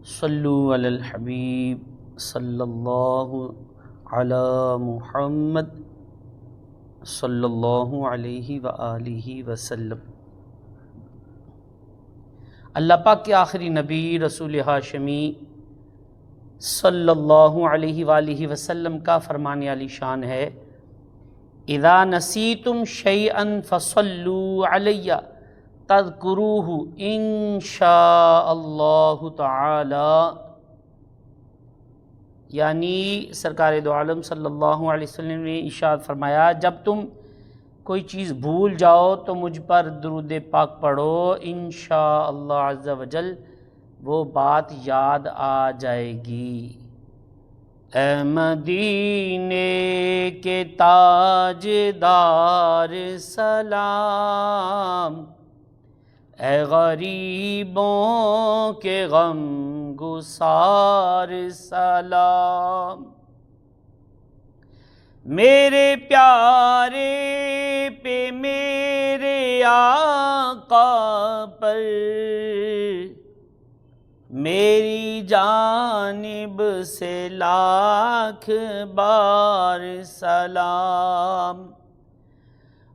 صلو علی الحبیب صلی اللہ علی محمد صلی اللہ علیہ وآلہ وسلم۔ اللہ پاک کے آخری نبی رسول ہاشمی صلی اللہ علیہ وآلہ وسلم کا فرمان عالی شان ہے، اذا نسیتم شیئا فصلوا علی تذکروہ انشاء اللہ تعالی۔ یعنی سرکار دو عالم صلی اللہ علیہ وسلم نے ارشاد فرمایا، جب تم کوئی چیز بھول جاؤ تو مجھ پر درود پاک پڑھو، انشاء اللہ عز و جل وہ بات یاد آ جائے گی۔ اے مدینے کے تاجدار سلام، اے غریبوں کے غم گسار سلام، میرے پیارے پہ میرے آقا پر میری جانب سے لاکھ بار سلام،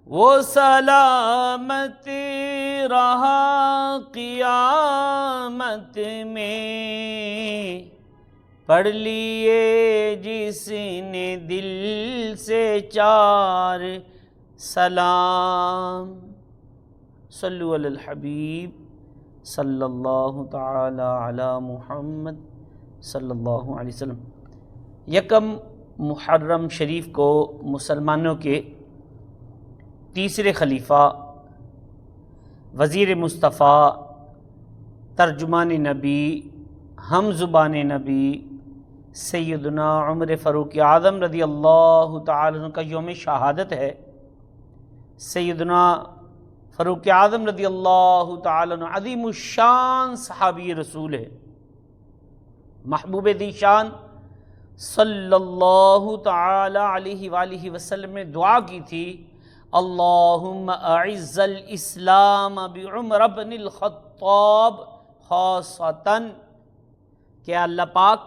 وہ سلامت رہا قیامت میں، پڑھ لیے جس نے دل سے چار سلام۔ صلو علی الحبیب صلی اللہ تعالی علی محمد صلی اللہ علیہ وسلم۔ یکم محرم شریف کو مسلمانوں کے تیسرے خلیفہ، وزیر مصطفیٰ، ترجمان نبی، ہم زبان نبی سیدنا عمر فاروق اعظم رضی اللہ تعالی عنہ کا یوم شہادت ہے۔ سیدنا فاروق اعظم رضی اللہ تعالی عنہ عظیم الشان صحابی رسول ہے، محبوب ذی شان صلی اللہ تعالی علیہ وآلہ وسلم نے دعا کی تھی، اللہم اعز الاسلام بعمر بن الخطاب خاصتاً، کہ اللہ پاک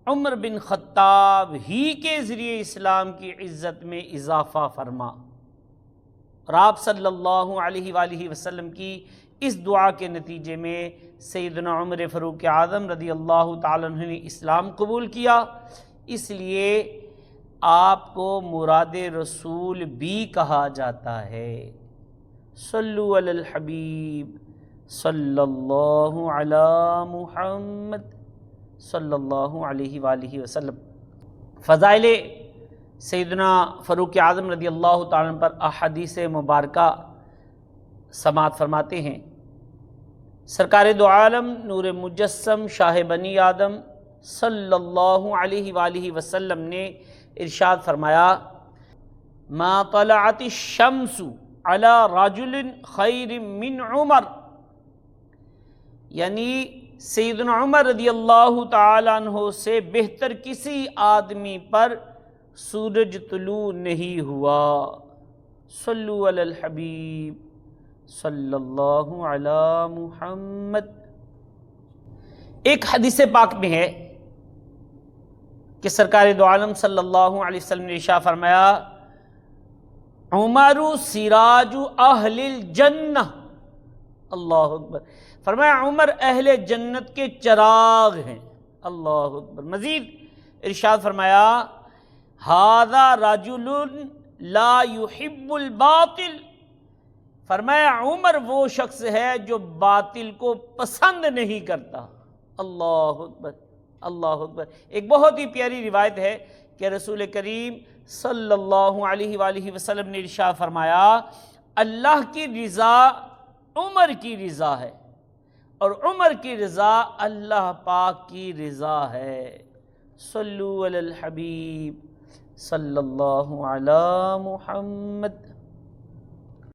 عمر بن خطاب ہی کے ذریعے اسلام کی عزت میں اضافہ فرما۔ اور آپ صلی اللہ علیہ وآلہ وسلم کی اس دعا کے نتیجے میں سیدنا عمر فاروق اعظم رضی اللہ تعالیٰ عنہ نے اسلام قبول کیا، اس لیے آپ کو مراد رسول بھی کہا جاتا ہے۔ صلو علی الحبیب صلی اللہ علی محمد صلی اللہ علیہ وآلہ وسلم۔ فضائل سیدنا فاروق اعظم رضی اللہ تعالیٰ عنہ پر احادیث مبارکہ سماعت فرماتے ہیں۔ سرکار دو عالم نور مجسم شاہ بنی آدم صلی اللہ علیہ وآلہ وسلم نے ارشاد فرمایا، ما طلعت الشمس علی رجل خیر من عمر، یعنی سیدنا عمر رضی اللہ تعالیٰ عنہ سے بہتر کسی آدمی پر سورج طلوع نہیں ہوا۔ صلو علی الحبیب صلی اللہ علی محمد۔ ایک حدیث پاک میں ہے کہ سرکار دو عالم صلی اللہ علیہ وسلم نے ارشاد فرمایا، عمر سراج اہل الجنہ، اللہ اکبر، فرمایا عمر اہل جنت کے چراغ ہیں، اللہ اکبر۔ مزید ارشاد فرمایا، ھذا رجل لا يحب الباطل، فرمایا عمر وہ شخص ہے جو باطل کو پسند نہیں کرتا، اللہ اکبر اللہ اکبر۔ ایک بہت ہی پیاری روایت ہے کہ رسول کریم صلی اللہ علیہ وآلہ وسلم نے ارشاد فرمایا، اللہ کی رضا عمر کی رضا ہے اور عمر کی رضا اللہ پاک کی رضا ہے۔ صلو علی الحبیب صلی اللہ علی محمد۔